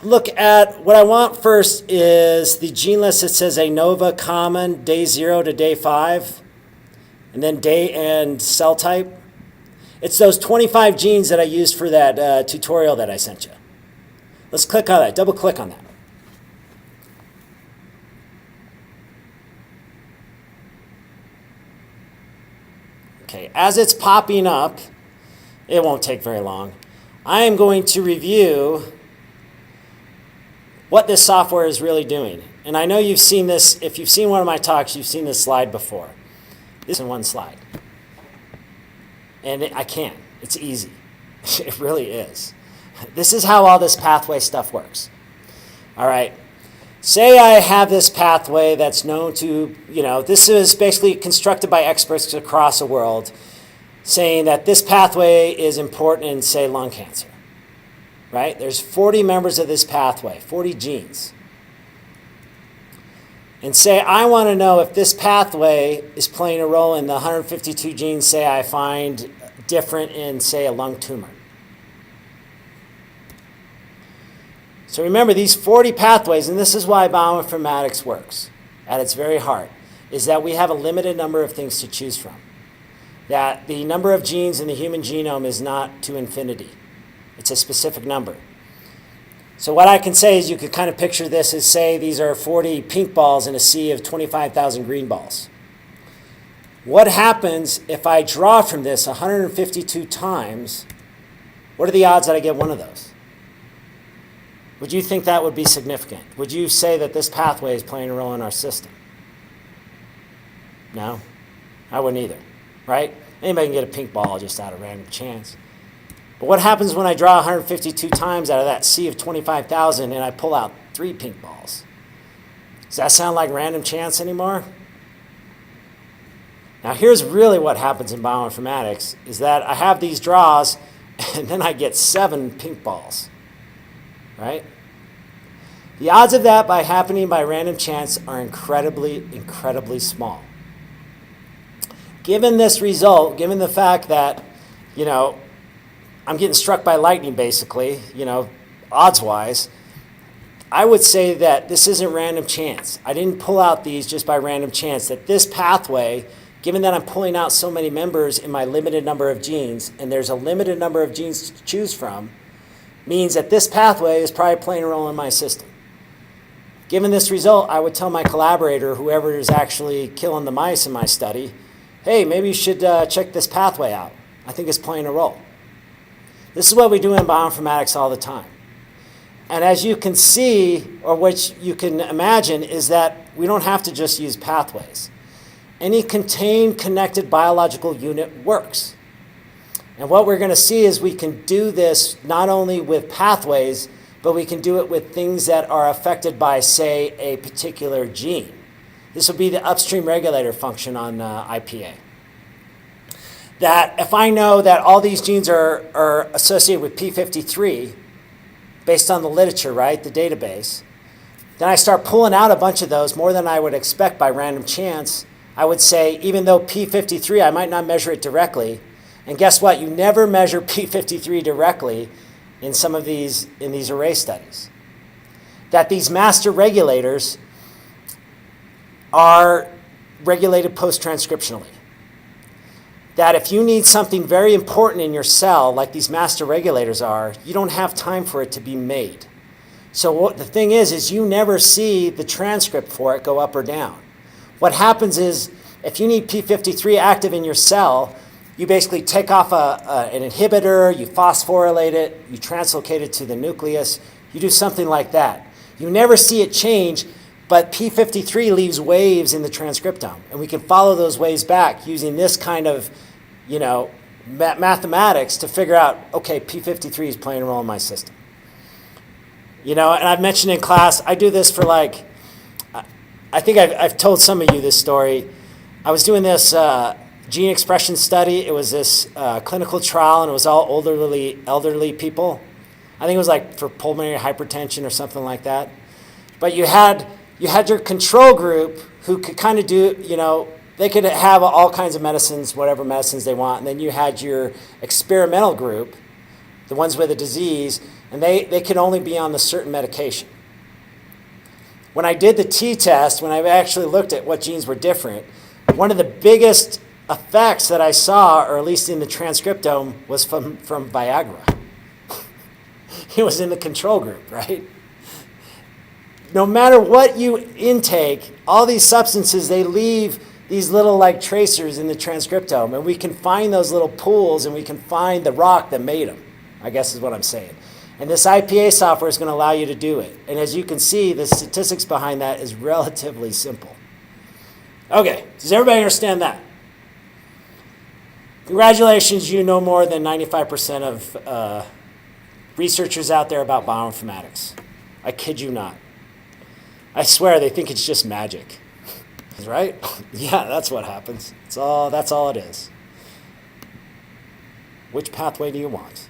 look at what I want first is the gene list that says ANOVA common day 0 to day 5, and then day and cell type. It's those 25 genes that I used for that tutorial that I sent you. Let's click on that, double click on that. Okay, as it's popping up, it won't take very long. I am going to review what this software is really doing. And I know you've seen this, if you've seen one of my talks, you've seen this slide before. This is in one slide. And I can. It's easy. It really is. This is how all this pathway stuff works. All right. Say I have this pathway that's known to, this is basically constructed by experts across the world saying that this pathway is important in, say, lung cancer. Right? There's 40 members of this pathway, 40 genes. And say I want to know if this pathway is playing a role in the 152 genes, say, I find different in, say, a lung tumor. So remember, these 40 pathways, and this is why bioinformatics works at its very heart, is that we have a limited number of things to choose from. That the number of genes in the human genome is not to infinity. It's a specific number. So what I can say is you could kind of picture this as, say, these are 40 pink balls in a sea of 25,000 green balls. What happens if I draw from this 152 times? What are the odds that I get one of those? Would you think that would be significant? Would you say that this pathway is playing a role in our system? No, I wouldn't either, right? Anybody can get a pink ball just out of random chance. But what happens when I draw 152 times out of that sea of 25,000 and I pull out 3 pink balls? Does that sound like random chance anymore? Now here's really what happens in bioinformatics, is that I have these draws and then I get 7 pink balls, right? The odds of that happening by random chance are incredibly, incredibly small. Given this result, given the fact that, I'm getting struck by lightning basically, odds-wise, I would say that this isn't random chance. I didn't pull out these just by random chance, that this pathway, given that I'm pulling out so many members in my limited number of genes, and there's a limited number of genes to choose from, means that this pathway is probably playing a role in my system. Given this result, I would tell my collaborator, whoever is actually killing the mice in my study, hey, maybe you should check this pathway out. I think it's playing a role. This is what we do in bioinformatics all the time. And as you can see, or what you can imagine, is that we don't have to just use pathways. Any contained connected biological unit works. And what we're going to see is we can do this not only with pathways, but we can do it with things that are affected by, say, a particular gene. This would be the upstream regulator function on IPA. That if I know that all these genes are associated with P53, based on the literature, right, the database, then I start pulling out a bunch of those, more than I would expect by random chance. I would say, even though P53, I might not measure it directly, and guess what? You never measure P53 directly in some of these array studies. That these master regulators are regulated post-transcriptionally. That if you need something very important in your cell, like these master regulators are, you don't have time for it to be made. So the thing is you never see the transcript for it go up or down. What happens is, if you need P53 active in your cell, you basically take off an inhibitor, you phosphorylate it, you translocate it to the nucleus, you do something like that. You never see it change, but P53 leaves waves in the transcriptome, and we can follow those waves back using this kind of, mathematics to figure out, okay, P53 is playing a role in my system. And I've mentioned in class, I do this for I think I've told some of you this story. I was doing this gene expression study. It was this clinical trial, and it was all elderly people. I think it was for pulmonary hypertension or something like that. But you had your control group who could kind of do, they could have all kinds of medicines, whatever medicines they want. And then you had your experimental group, the ones with a disease, And they can only be on the certain medication. When I did the t-test, when I actually looked at what genes were different, one of the biggest effects that I saw, or at least in the transcriptome, was from Viagra. It was in the control group, right? No matter what you intake, all these substances, they leave these little like tracers in the transcriptome, and we can find those little pools, and we can find the rock that made them, I guess is what I'm saying. And this IPA software is going to allow you to do it. And as you can see, the statistics behind that is relatively simple. Okay, does everybody understand that? Congratulations, you know more than 95% of researchers out there about bioinformatics. I kid you not. I swear they think it's just magic. Right? Yeah, that's what happens. That's all it is. Which pathway do you want?